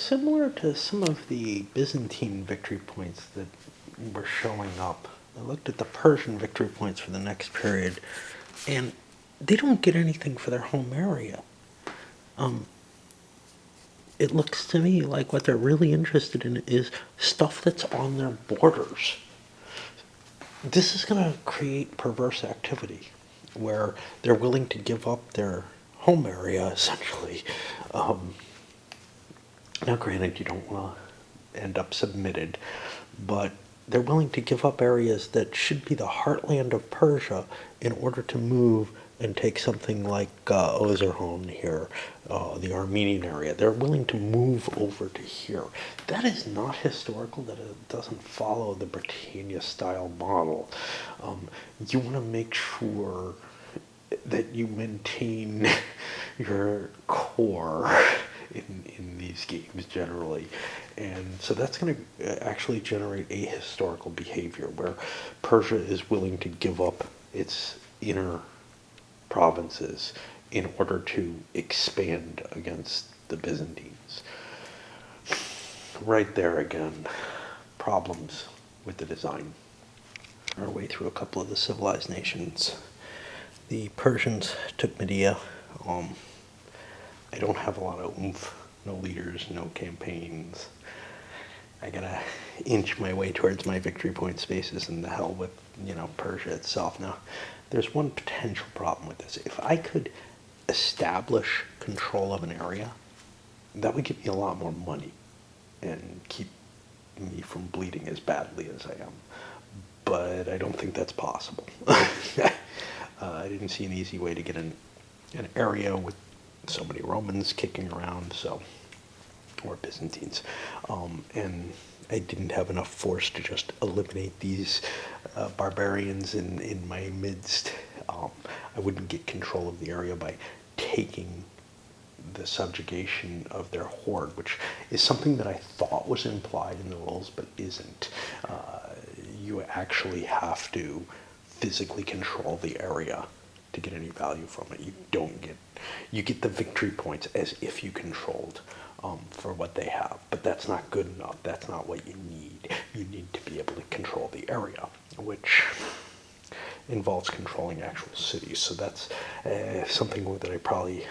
similar to some of the Byzantine victory points that were showing up. I looked at the Persian victory points for the next period, and they don't get anything for their home area. It looks to me like what they're really interested in is stuff that's on their borders. This is going to create perverse activity where they're willing to give up their home area, essentially. Now, granted, you don't want to end up submitted, but they're willing to give up areas that should be the heartland of Persia in order to move and take something like Ozerhon here, the Armenian area. They're willing to move over to here. That is not historical, that it doesn't follow the Britannia-style model. You want to make sure that you maintain your core in these games generally. And so that's going to actually generate a historical behavior where Persia is willing to give up its inner provinces in order to expand against the Byzantines. Right there again, problems with the design. Our way through a couple of the civilized nations. The Persians took Media. I don't have a lot of oomph, no leaders, no campaigns. I gotta inch my way towards my victory point spaces, and the hell with, Persia itself. Now, there's one potential problem with this. If I could establish control of an area, that would give me a lot more money and keep me from bleeding as badly as I am. But I don't think that's possible. I didn't see an easy way to get an area with so many Romans kicking around, or Byzantines, and I didn't have enough force to just eliminate these barbarians in my midst. I wouldn't get control of the area by taking the subjugation of their horde, which is something that I thought was implied in the rules, but isn't. You actually have to physically control the area to get any value from it. You get the victory points as if you controlled for what they have, but that's not good enough. That's not what you need. You need to be able to control the area, which involves controlling actual cities. So that's something that I probably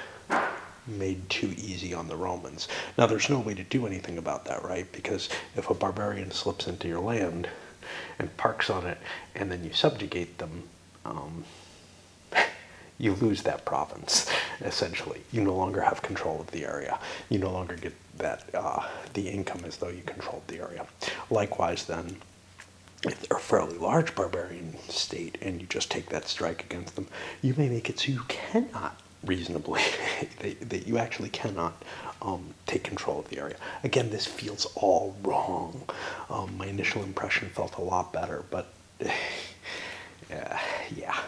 made too easy on the Romans. Now, there's no way to do anything about that, right? Because if a barbarian slips into your land and parks on it, and then you subjugate them, you lose that province, essentially. You no longer have control of the area. You no longer get that the income as though you controlled the area. Likewise, then, if they're a fairly large barbarian state and you just take that strike against them, you may make it so you cannot reasonably, that you actually cannot take control of the area. Again, this feels all wrong. My initial impression felt a lot better, but yeah.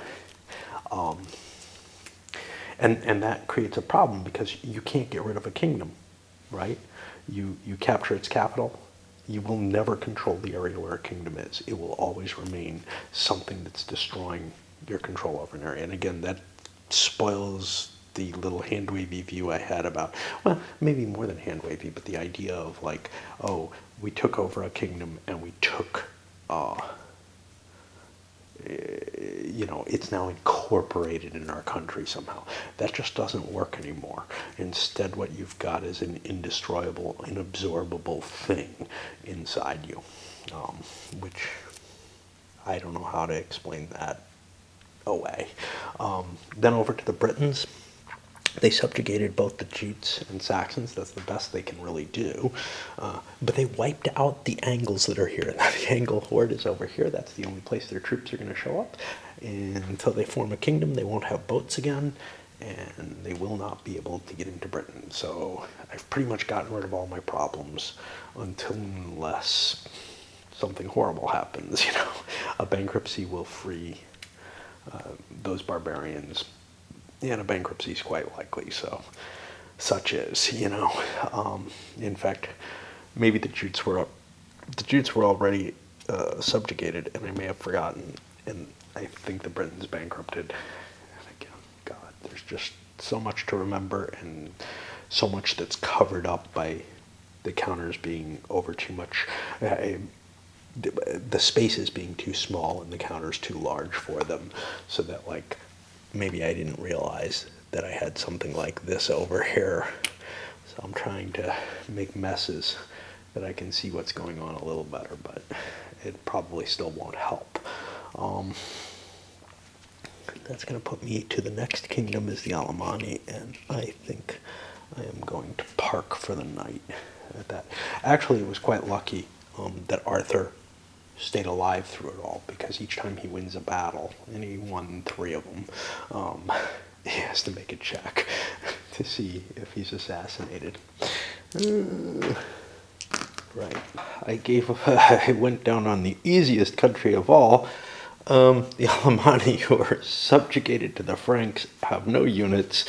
And that creates a problem because you can't get rid of a kingdom, right? You capture its capital, you will never control the area where a kingdom is. It will always remain something that's destroying your control over an area. And again, that spoils the little hand-wavy view I had about, well, maybe more than hand-wavy, but the idea of like, oh, we took over a kingdom and we took, it's now incorporated in our country somehow. That just doesn't work anymore. Instead, what you've got is an indestroyable, inabsorbable thing inside you, which I don't know how to explain that away. Then over to the Britons. They subjugated both the Jutes and Saxons. That's the best they can really do. But they wiped out the Angles that are here. Now, the Angle horde is over here. That's the only place their troops are going to show up. And until they form a kingdom, they won't have boats again, and they will not be able to get into Britain. So I've pretty much gotten rid of all my problems unless something horrible happens. A bankruptcy will free those barbarians. And a bankruptcy is quite likely, so such is, in fact, maybe the Jutes were already subjugated, and I may have forgotten, and I think the Britons bankrupted. And again, God, there's just so much to remember, and so much that's covered up by the counters being over too much, the spaces being too small and the counters too large for them, so that like maybe I didn't realize that I had something like this over here. So I'm trying to make messes that I can see what's going on a little better, but it probably still won't help. That's going to put me to the next kingdom is the Alemany, and I think I am going to park for the night at that. Actually, it was quite lucky that Arthur stayed alive through it all, because each time he wins a battle, and he won 3 of them, he has to make a check to see if he's assassinated. Right. I went down on the easiest country of all. The Alemany, who are subjugated to the Franks, have no units.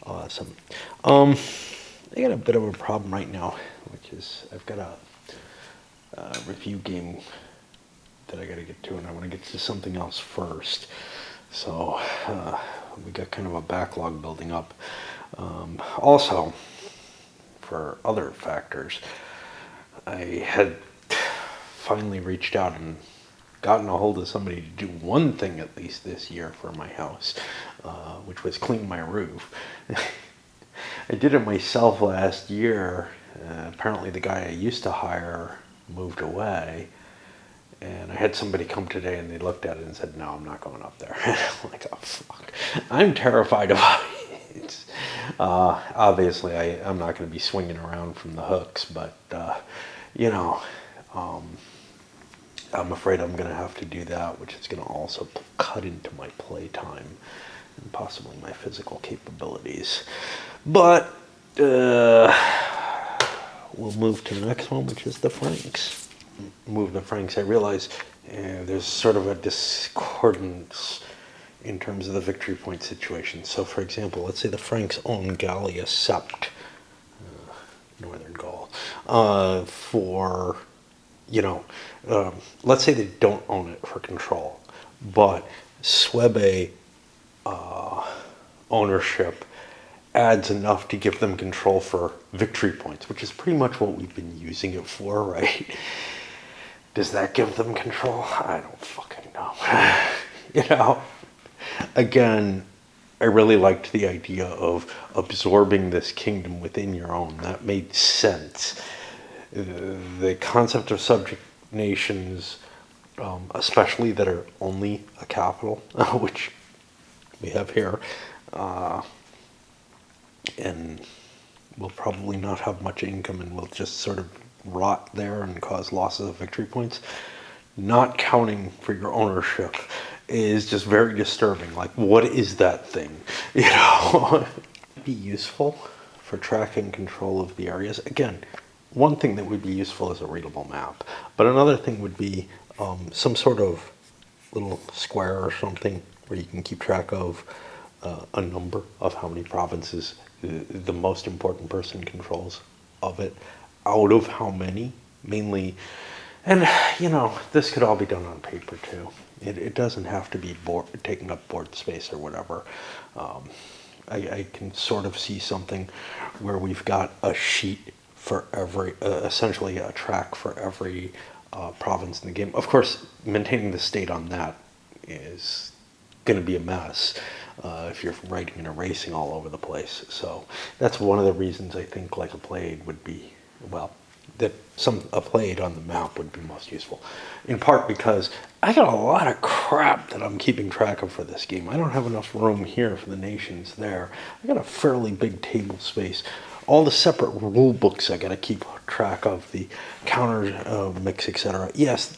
Awesome. I got a bit of a problem right now, which is I've got a review game that I got to get to, and I want to get to something else first. So we got kind of a backlog building up. Also, for other factors, I had finally reached out and gotten a hold of somebody to do one thing at least this year for my house, which was clean my roof. I did it myself last year. Apparently the guy I used to hire moved away, and I had somebody come today and they looked at it and said, no, I'm not going up there. I'm like, oh fuck, I'm terrified of heights. Obviously I'm not going to be swinging around from the hooks, but you know, I'm afraid I'm going to have to do that, which is going to also cut into my playtime and possibly my physical capabilities. But we'll move to the next one, which is the Franks. Move the Franks. I realize there's sort of a discordance in terms of the victory point situation. So, for example, let's say the Franks own Gallia Sept, Northern Gaul, for, you know, let's say they don't own it for control, but Swebe ownership adds enough to give them control for victory points, which is pretty much what we've been using it for, right? Does that give them control? I don't fucking know. You know, again, I really liked the idea of absorbing this kingdom within your own. That made sense. The concept of subject nations, especially that are only a capital, which we have here, and will probably not have much income and will just sort of rot there and cause losses of victory points, not counting for your ownership is just very disturbing. Like, what is that thing? You know, be useful for tracking control of the areas. Again, one thing that would be useful is a readable map, but another thing would be some sort of little square or something where you can keep track of a number of how many provinces the most important person controls of it, out of how many, mainly. And, you know, this could all be done on paper too. It doesn't have to be taking up board space or whatever. I can sort of see something where we've got a sheet for every, essentially a track for every province in the game. Of course, maintaining the state on that is going to be a mess if you're writing and erasing all over the place. So that's one of the reasons I think like a Played would be, well, that a Played on the map would be most useful. In part because I got a lot of crap that I'm keeping track of for this game. I don't have enough room here for the nations there. I got a fairly big table space. All the separate rule books I got to keep track of, the counter mix, etc. Yes,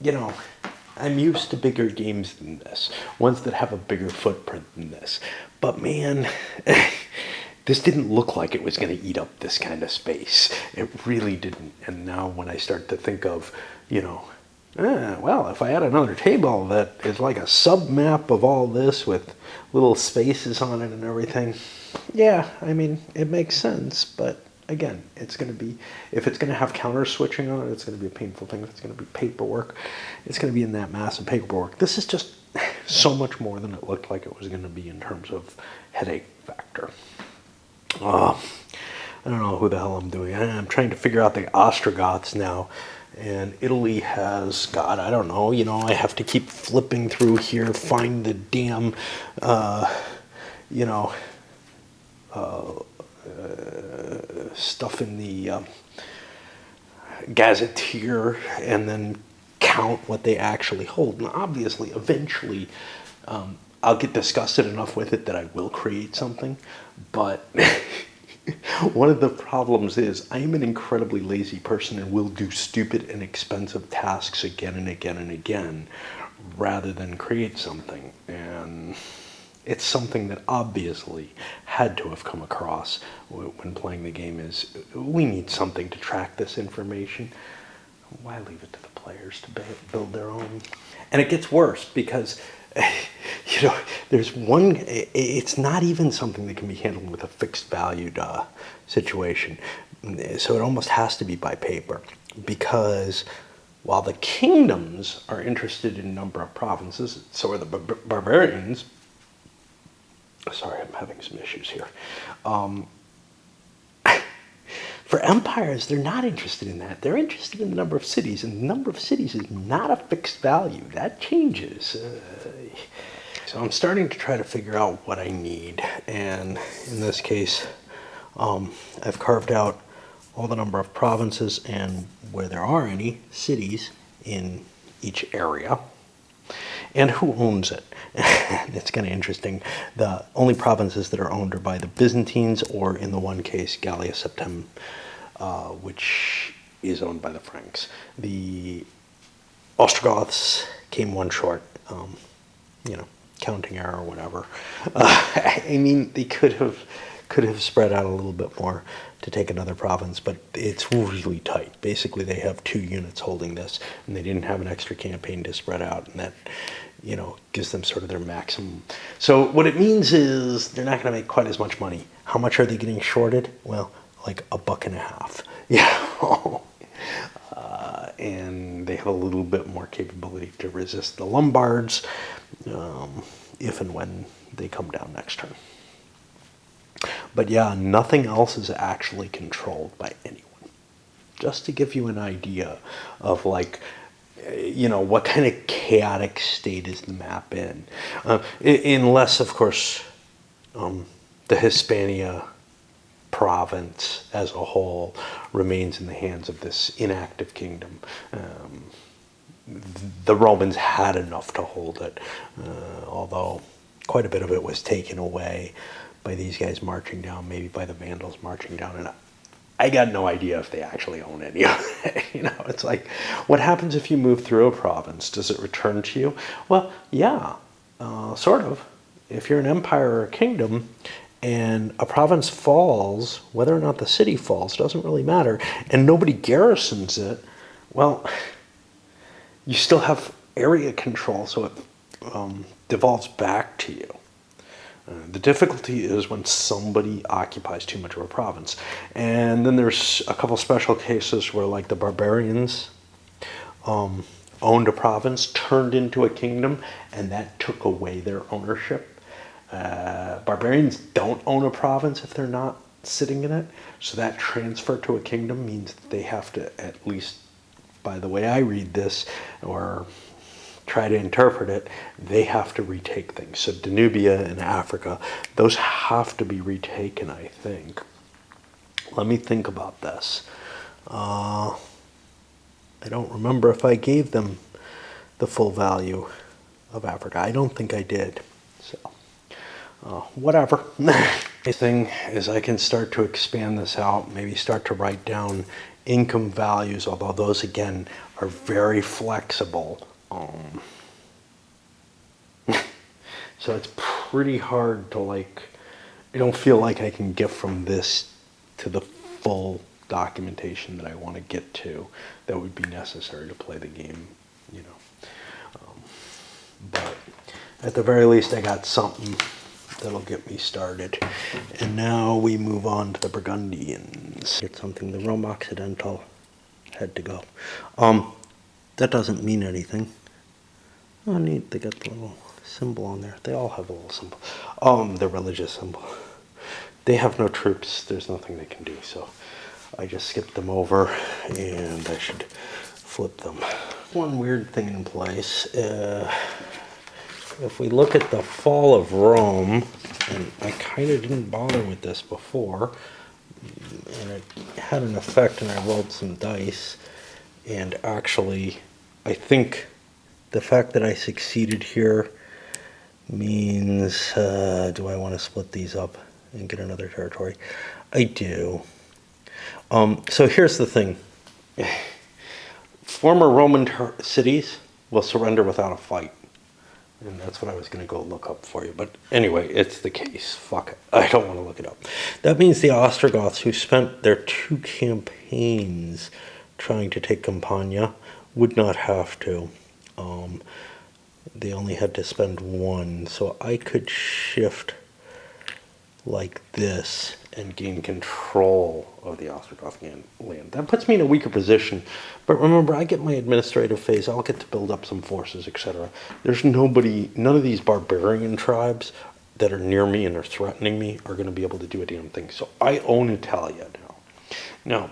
you know, I'm used to bigger games than this, ones that have a bigger footprint than this. But man, this didn't look like it was going to eat up this kind of space. It really didn't. And now when I start to think of, you know, well, if I had another table that is like a sub-map of all this with little spaces on it and everything, yeah, I mean, it makes sense. But again, it's going to be, if it's going to have counter switching on it, it's going to be a painful thing. If it's going to be paperwork, it's going to be in that massive paperwork. This is just so much more than it looked like it was going to be in terms of headache factor. I don't know who the hell I'm doing. I'm trying to figure out the Ostrogoths now. And Italy has, God, I don't know, I have to keep flipping through here, find the damn, you know, stuff in the gazetteer, and then count what they actually hold. And obviously, eventually, I'll get disgusted enough with it that I will create something. But one of the problems is I am an incredibly lazy person and will do stupid and expensive tasks again and again and again rather than create something. And it's something that obviously had to have come across when playing the game is we need something to track this information. Why leave it to the players to build their own? And it gets worse because, there's one, it's not even something that can be handled with a fixed valued situation. So it almost has to be by paper, because while the kingdoms are interested in number of provinces, so are the barbarians. Sorry, I'm having some issues here. For empires, they're not interested in that. They're interested in the number of cities, and the number of cities is not a fixed value. That changes. So I'm starting to try to figure out what I need, and in this case, I've carved out all the number of provinces and, where there are any, cities in each area, and who owns it. It's kind of interesting. The only provinces that are owned are by the Byzantines, or in the one case, Gallia Septem, which is owned by the Franks. The Ostrogoths came one short, counting error or whatever. I mean, they could have spread out a little bit more to take another province, but it's really tight. Basically, they have 2 units holding this, and they didn't have an extra campaign to spread out, and that, gives them sort of their maximum. So what it means is they're not going to make quite as much money. How much are they getting shorted? Well, like $1.50. And they have a little bit more capability to resist the Lombards if and when they come down next turn. But yeah, nothing else is actually controlled by anyone. Just to give you an idea of what kind of chaotic state is the map in. Unless, of course, the Hispania province as a whole remains in the hands of this inactive kingdom. The Romans had enough to hold it, although quite a bit of it was taken away by these guys marching down, maybe by the Vandals marching down, and I got no idea if they actually own any of it. It's like, what happens if you move through a province? Does it return to you? Well, yeah, sort of. If you're an empire or a kingdom, and a province falls, whether or not the city falls doesn't really matter, and nobody garrisons it, well, you still have area control, so it devolves back to you. The difficulty is when somebody occupies too much of a province. And then there's a couple special cases where, like, the barbarians owned a province, turned into a kingdom, and that took away their ownership. Barbarians don't own a province if they're not sitting in it. So that transfer to a kingdom means that they have to, at least by the way I read this, or try to interpret it, they have to retake things. So Danubia and Africa, those have to be retaken, I think. Let me think about this. I don't remember if I gave them the full value of Africa. I don't think I did. So, whatever. The thing is, I can start to expand this out, maybe start to write down income values, although those, again, are very flexible. So it's pretty hard to, I don't feel like I can get from this to the full documentation that I want to get to that would be necessary to play the game, but at the very least I got something that'll get me started. And now we move on to the Burgundians. It's something the Rome Occidental had to go. That doesn't mean anything. Oh, neat, they got the little symbol on there. They all have a little symbol. The religious symbol. they have no troops. There's nothing they can do. So I just skipped them over, and I should flip them. One weird thing in place. If we look at the fall of Rome, and I kind of didn't bother with this before, and it had an effect, and I rolled some dice, and actually, I think the fact that I succeeded here means, do I want to split these up and get another territory? I do. So here's the thing. Former Roman cities will surrender without a fight. And that's what I was going to go look up for you. But anyway, it's the case. Fuck it. I don't want to look it up. That means the Ostrogoths, who spent their 2 campaigns trying to take Campania, would not have to. They only had to spend 1. So I could shift like this and gain control of the Ostrogoth land. That puts me in a weaker position. But remember, I get my administrative phase. I'll get to build up some forces, etc. There's nobody, none of these barbarian tribes that are near me and are threatening me are going to be able to do a damn thing. So I own Italia now. Now,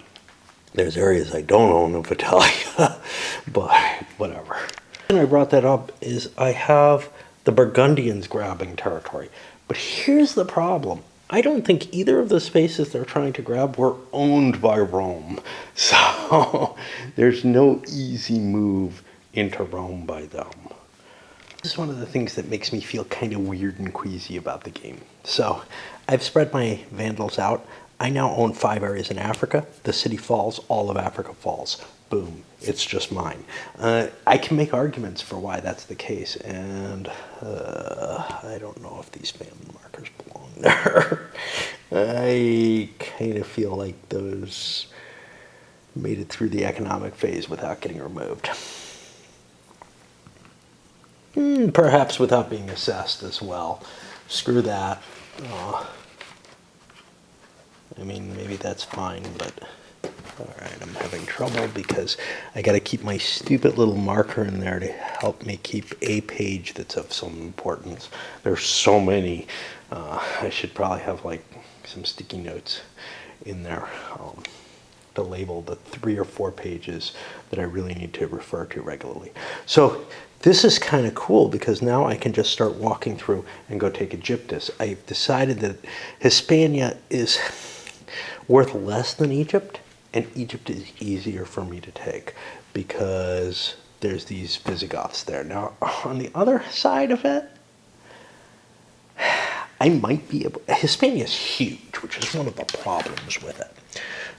there's areas I don't own of Italia, but whatever. And I brought that up is I have the Burgundians grabbing territory. But here's the problem. I don't think either of the spaces they're trying to grab were owned by Rome. So there's no easy move into Rome by them. This is one of the things that makes me feel kind of weird and queasy about the game. So I've spread my Vandals out. I now own 5 areas in Africa. The city falls, all of Africa falls. Boom, it's just mine. I can make arguments for why that's the case, and I don't know if these famine markers belong there. I kind of feel like those made it through the economic phase without getting removed. Perhaps without being assessed as well. Screw that. I mean, maybe that's fine, but all right, I'm having trouble because I got to keep my stupid little marker in there to help me keep a page that's of some importance. There's so many. I should probably have like some sticky notes in there to label the 3 or 4 pages that I really need to refer to regularly. So this is kind of cool because now I can just start walking through and go take Egyptus. I've decided that Hispania is worth less than Egypt, and Egypt is easier for me to take because there's these Visigoths there. Now, on the other side of it, I might be able... Hispania is huge, which is one of the problems with it.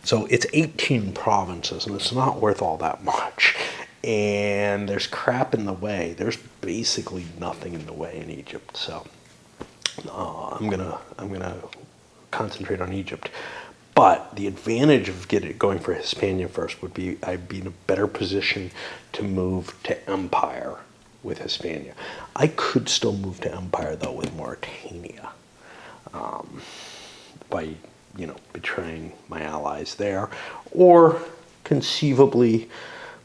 So it's 18 provinces, and it's not worth all that much. And there's crap in the way. There's basically nothing in the way in Egypt. So I'm gonna concentrate on Egypt. But the advantage of going for Hispania first would be I'd be in a better position to move to Empire with Hispania. I could still move to Empire though with Mauritania by betraying my allies there, or conceivably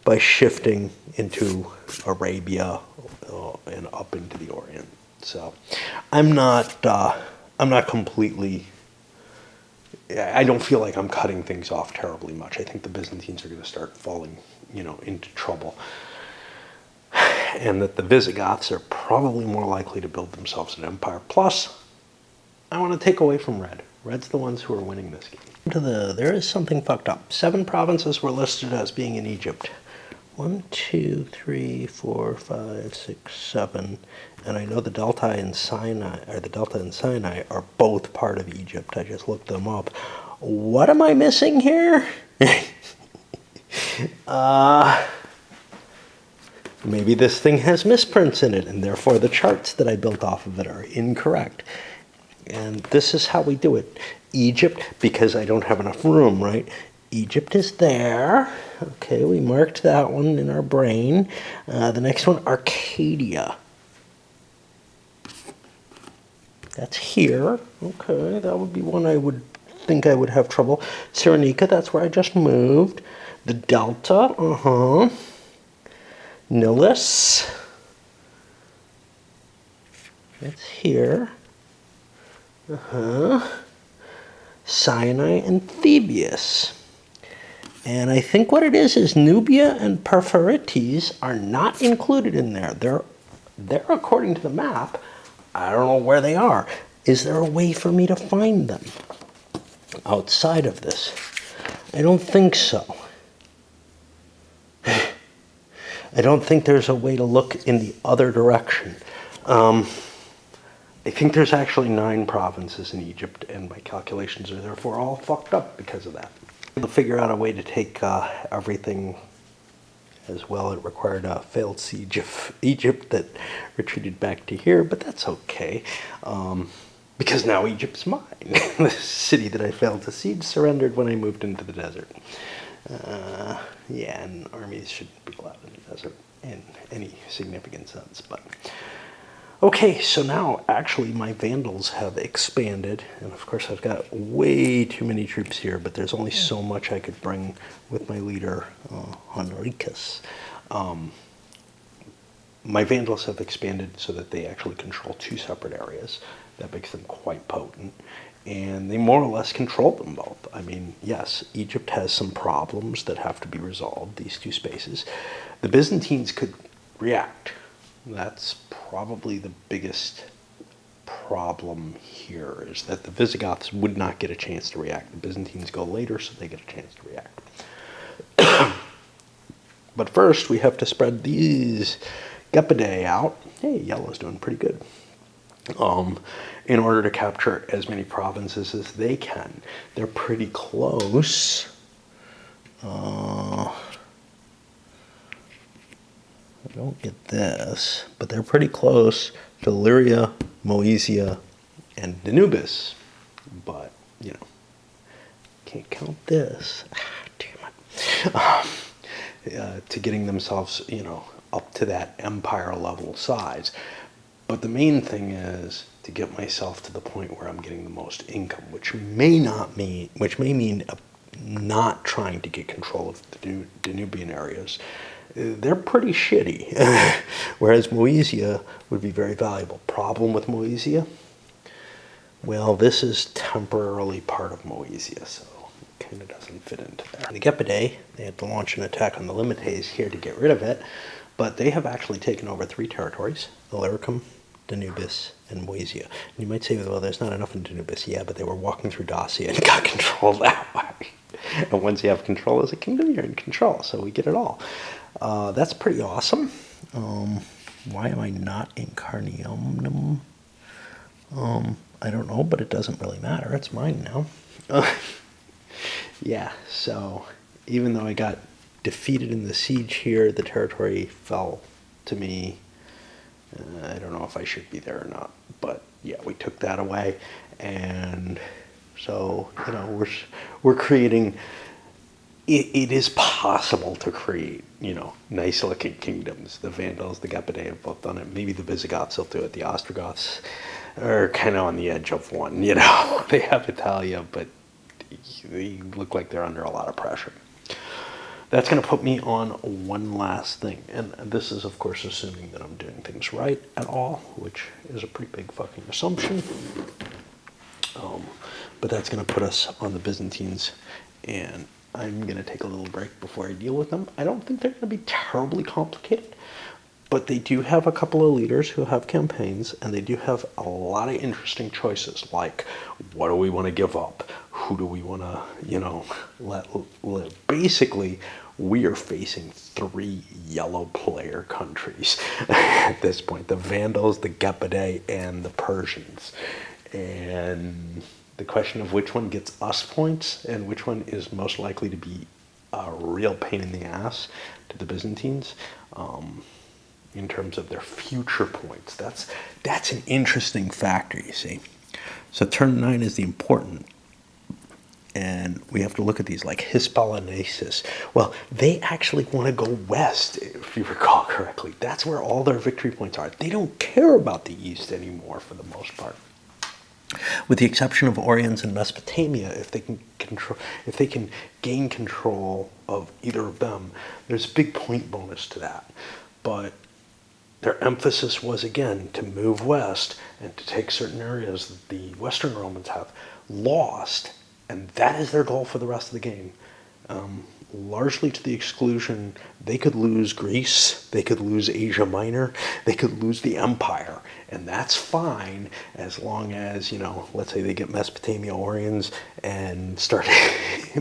by shifting into Arabia and up into the Orient. So I'm not completely... I don't feel like I'm cutting things off terribly much. I think the Byzantines are going to start falling, into trouble. And that the Visigoths are probably more likely to build themselves an empire. Plus, I want to take away from Red. Red's the ones who are winning this game. There is something fucked up. 7 provinces were listed as being in Egypt. 1, 2, 3, 4, 5, 6, 7. And I know the Delta and Sinai are both part of Egypt. I just looked them up. What am I missing here? Maybe this thing has misprints in it, and therefore the charts that I built off of it are incorrect. And this is how we do it. Egypt, because I don't have enough room, right? Egypt is there. Okay, we marked that one in our brain. The next one, Arcadia. That's here. Okay, that would be one I would think I would have trouble. Cyrenaica, that's where I just moved. The Delta, Nilus. That's here. Sinai, and Thebes. And I think what it is Nubia and Persipherites are not included in there. They're according to the map. I don't know where they are. Is there a way for me to find them outside of this? I don't think so. I don't think there's a way to look in the other direction. I think there's actually 9 provinces in Egypt, and my calculations are therefore all fucked up because of that. To figure out a way to take everything as well. It required a failed siege of Egypt that retreated back to here, but that's okay. Because now Egypt's mine. The city that I failed to siege surrendered when I moved into the desert. Yeah, and armies shouldn't be allowed in the desert in any significant sense. But okay, so now actually my Vandals have expanded, and of course I've got way too many troops here, but there's only so much I could bring with my leader, Henricus. My Vandals have expanded so that they actually control 2 separate areas. That makes them quite potent. And they more or less control them both. I mean, yes, Egypt has some problems that have to be resolved, these 2 spaces. The Byzantines could react. That's probably the biggest problem here, is that the Visigoths would not get a chance to react. The Byzantines go later, so they get a chance to react. But first, we have to spread these Gepidae out. Hey, yellow's doing pretty good. In order to capture as many provinces as they can. They're pretty close. I don't get this, but they're pretty close to Illyria, Moesia, and Danubis. But, you know, can't count this. Damn it. To getting themselves, you know, up to that empire level size. But the main thing is to get myself to the point where I'm getting the most income, which may mean not trying to get control of the Danubian areas. They're pretty shitty, whereas Moesia would be very valuable. Problem with Moesia? Well, this is temporarily part of Moesia, so it kind of doesn't fit into there. The Gepidae, they had to launch an attack on the Limites here to get rid of it, but they have actually taken over 3 territories: Illyricum, Danubis, and Moesia. And you might say, well, there's not enough in Danubis. Yeah, but they were walking through Dacia and got control that way. And once you have control as a kingdom, you're in control, so we get it all. That's pretty awesome. Why am I not in Carnium? I don't know, but it doesn't really matter. It's mine now. Yeah, so even though I got defeated in the siege here, the territory fell to me. I don't know if I should be there or not, but yeah, we took that away, and so, you know, we're creating. It is possible to create, you know, nice looking kingdoms. The Vandals, the Gepidae have both done it. Maybe the Visigoths will do it. The Ostrogoths are kind of on the edge of one, you know. They have Italia, but they look like they're under a lot of pressure. That's going to put me on one last thing, and this is, of course, assuming that I'm doing things right at all, which is a pretty big fucking assumption. But that's going to put us on the Byzantines, and I'm going to take a little break before I deal with them. I don't think they're going to be terribly complicated, but they do have a couple of leaders who have campaigns, and they do have a lot of interesting choices, like, what do we want to give up? Who do we want to, you know, let live? Basically, we are facing 3 yellow player countries at this point: the Vandals, the Gepidae, and the Persians. And the question of which one gets us points and which one is most likely to be a real pain in the ass to the Byzantines, in terms of their future points. That's an interesting factor, you see. So turn 9 is the important. And we have to look at these like Hyspalensis. Well, they actually want to go west, if you recall correctly. That's where all their victory points are. They don't care about the east anymore for the most part. With the exception of Oriens and Mesopotamia, if they can gain control of either of them, there's a big point bonus to that. But their emphasis was, again, to move west and to take certain areas that the Western Romans have lost And that is their goal for the rest of the game. Largely to the exclusion, they could lose Greece, they could lose Asia Minor, they could lose the empire. And that's fine as long as, let's say they get Mesopotamia Oriens and start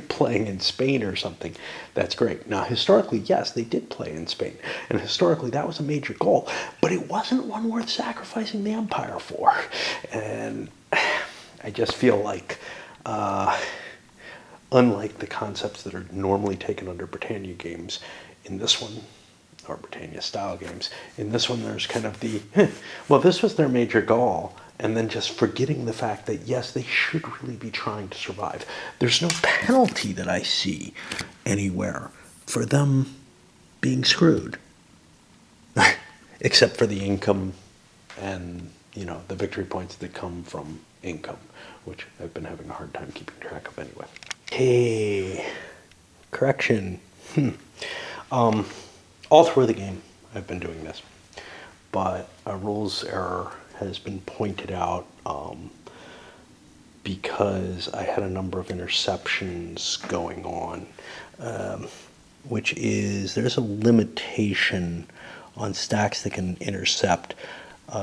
playing in Spain or something. That's great. Now, historically, yes, they did play in Spain. And historically, that was a major goal. But it wasn't one worth sacrificing the empire for. And I just feel like, unlike the concepts that are normally taken under Britannia games, in this one, or Britannia-style games, in this one there's kind of the, well, this was their major goal, and then just forgetting the fact that, yes, they should really be trying to survive. There's no penalty that I see anywhere for them being screwed, except for the income and, the victory points that come from income, which I've been having a hard time keeping track of anyway. Hey, correction. All through the game, I've been doing this, but a rules error has been pointed out because I had a number of interceptions going on, which is there's a limitation on stacks that can intercept.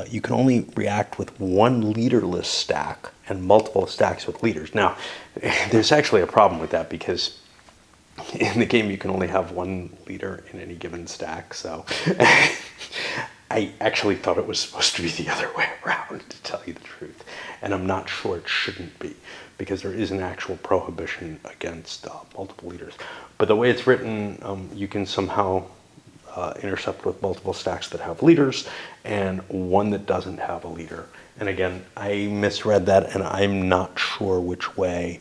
You can only react with one leaderless stack and multiple stacks with leaders. Now, there's actually a problem with that because in the game you can only have one leader in any given stack. So I actually thought it was supposed to be the other way around, to tell you the truth. And I'm not sure it shouldn't be, because there is an actual prohibition against multiple leaders. But the way it's written, you can somehow intercept with multiple stacks that have leaders and one that doesn't have a leader. And again, I misread that, and I'm not sure which way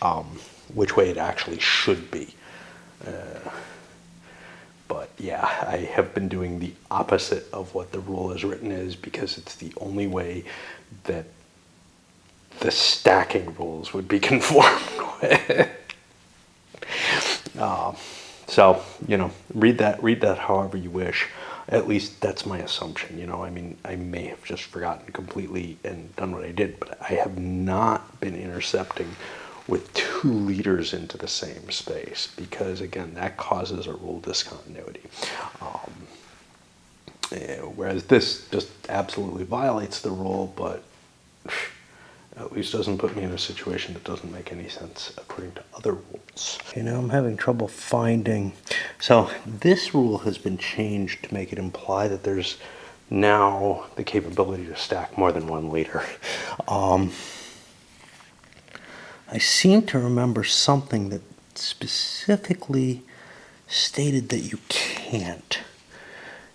it actually should be. But yeah, I have been doing the opposite of what the rule as written is, because it's the only way that the stacking rules would be conformed with. So, read that however you wish. At least that's my assumption. I may have just forgotten completely and done what I did, but I have not been intercepting with two leaders into the same space, because again, that causes a rule discontinuity. Whereas this just absolutely violates the rule, but at least doesn't put me in a situation that doesn't make any sense according to other rules. I'm having trouble finding. So this rule has been changed to make it imply that there's now the capability to stack more than one leader. I seem to remember something that specifically stated that you can't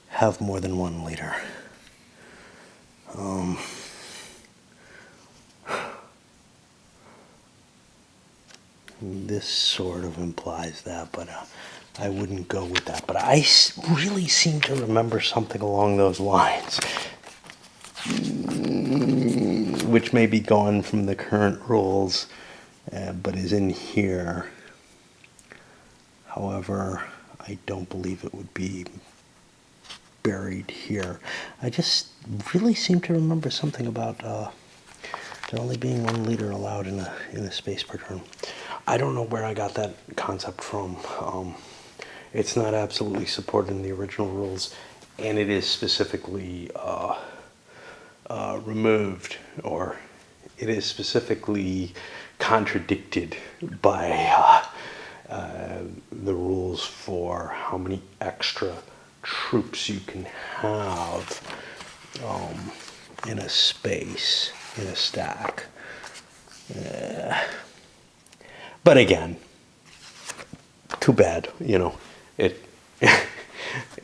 have more than one leader. This sort of implies that, but I wouldn't go with that. But I really seem to remember something along those lines, which may be gone from the current rules, but is in here. However, I don't believe it would be buried here. I just really seem to remember something about there only being one leader allowed in a space per turn. I don't know where I got that concept from. It's not absolutely supported in the original rules, and it is specifically removed, or it is specifically contradicted by the rules for how many extra troops you can have in a space, in a stack. But again, too bad, it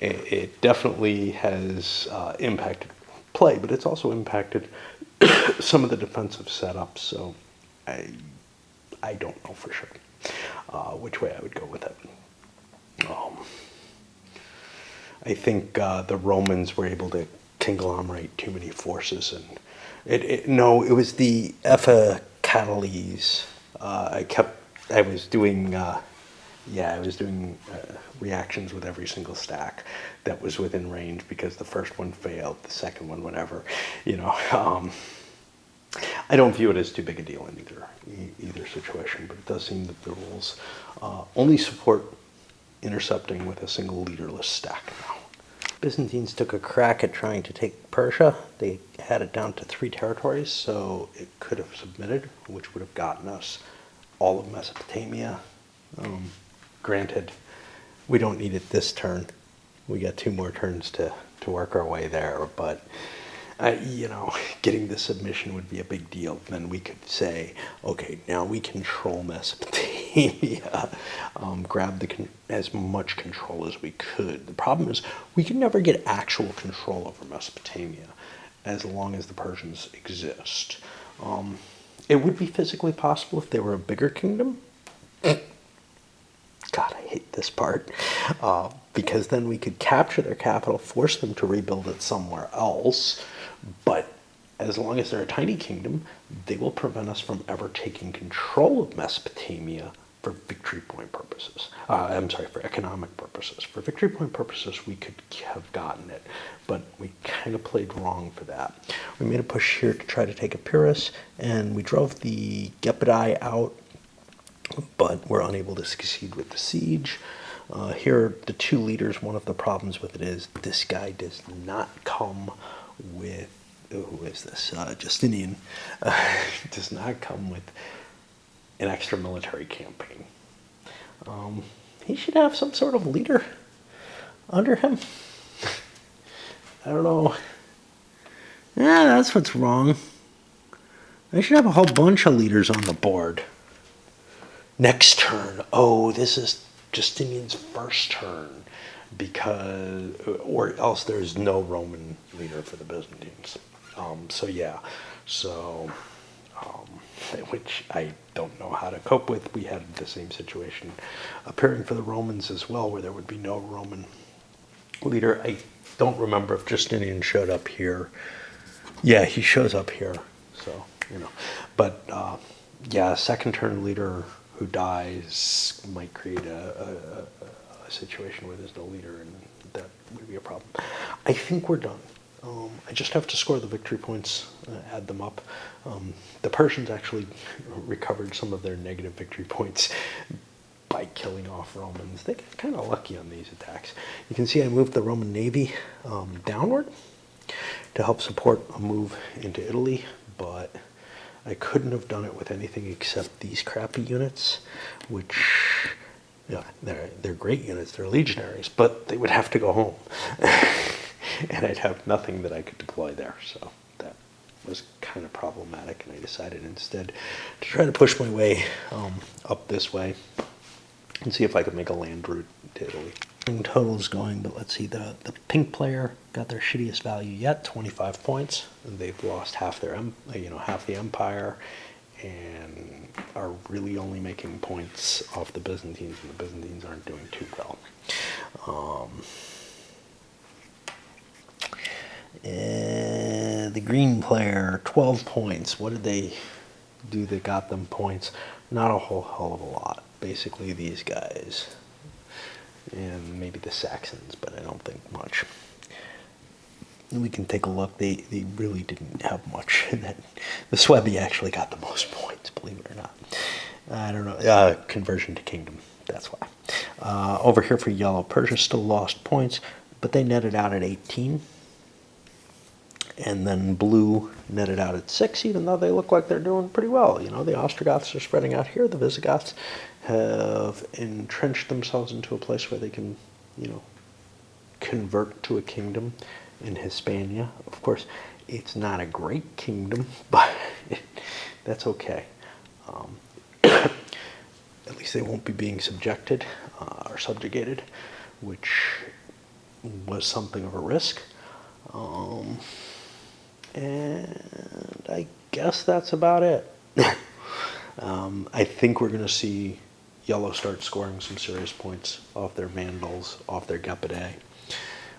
it definitely has impacted play, but it's also impacted some of the defensive setups, so I don't know for sure which way I would go with it. I think the Romans were able to conglomerate too many forces, and it was the Epicatales. I was doing reactions with every single stack that was within range, because the first one failed, the second one, whatever, I don't view it as too big a deal in either situation, but it does seem that the rules only support intercepting with a single leaderless stack now. Byzantines took a crack at trying to take Persia. They had it down to 3 territories, so it could have submitted, which would have gotten us all of Mesopotamia. Granted, we don't need it this turn. We got 2 more turns to work our way there, but you know, getting the submission would be a big deal. Then we could say, okay, now we control Mesopotamia, grab as much control as we could. The problem is we can never get actual control over Mesopotamia as long as the Persians exist. It would be physically possible if they were a bigger kingdom. God, I hate this part. Because then we could capture their capital, force them to rebuild it somewhere else. But as long as they're a tiny kingdom, they will prevent us from ever taking control of Mesopotamia for victory point purposes. I'm sorry, for economic purposes. For victory point purposes, we could have gotten it, but we kind of played wrong for that. We made a push here to try to take Epirus, and we drove the Gepidai out, but we're unable to succeed with the siege. Here are the 2 leaders. One of the problems with it is this guy does not come with, who is this? Justinian does not come with an extra military campaign. He should have some sort of leader under him. I don't know. Yeah, that's what's wrong. I should have a whole bunch of leaders on the board. Next turn. Oh, this is Justinian's first turn, because, or else there's no Roman leader for the Byzantines. Which I don't know how to cope with. We had the same situation appearing for the Romans as well, where there would be no Roman leader. I don't remember if Justinian showed up here. Yeah, he shows up here, so, you know. But, yeah, second turn leader who dies might create a situation where there's no leader, and that would be a problem. I think we're done. I just have to score the victory points, add them up. The Persians actually recovered some of their negative victory points by killing off Romans. They got kind of lucky on these attacks. You can see I moved the Roman navy downward to help support a move into Italy, but I couldn't have done it with anything except these crappy units, which, yeah, they're great units, they're legionaries, but they would have to go home. And I'd have nothing that I could deploy there, so that was kind of problematic, and I decided instead to try to push my way up this way and see if I could make a land route to Italy. Total is going, but let's see, the pink player got their shittiest value yet, 25 points, and they've lost half their half the empire, and are really only making points off the Byzantines, and the Byzantines aren't doing too well. The green player, 12 points. What did they do that got them points? Not a whole hell of a lot. Basically these guys. And maybe the Saxons, but I don't think much. We can take a look. They really didn't have much. The Suebi actually got the most points, believe it or not. I don't know. Conversion to kingdom. That's why. Over here for yellow, Persia still lost points, but they netted out at 18. And then blue netted out at 6, even though they look like they're doing pretty well. You know, the Ostrogoths are spreading out here. The Visigoths have entrenched themselves into a place where they can, you know, convert to a kingdom in Hispania. Of course, it's not a great kingdom, but that's okay. At least they won't be being subjected or subjugated, which was something of a risk. And I guess that's about it. I think we're going to see yellow start scoring some serious points off their Vandals, off their Gepidei,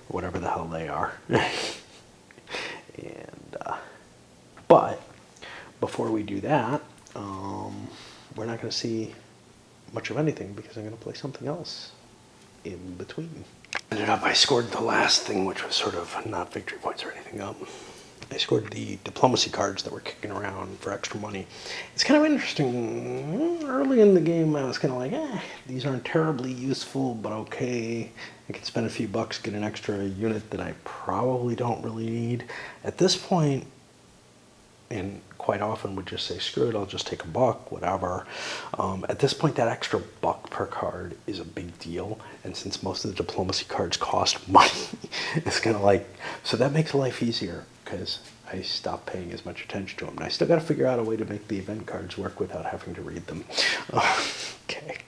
whatever the hell they are. But before we do that, we're not going to see much of anything because I'm going to play something else in between. Ended up, I scored the last thing, which was sort of not victory points or anything up. I scored the diplomacy cards that were kicking around for extra money. It's kind of interesting. Early in the game, I was kind of like, these aren't terribly useful, but okay. I could spend a few bucks, get an extra unit that I probably don't really need. At this point, and quite often would just say, screw it, I'll just take a buck, whatever. At this point, that extra buck per card is a big deal. And since most of the diplomacy cards cost money, it's kind of like, so that makes life easier because I stopped paying as much attention to them. And I still got to figure out a way to make the event cards work without having to read them. Okay.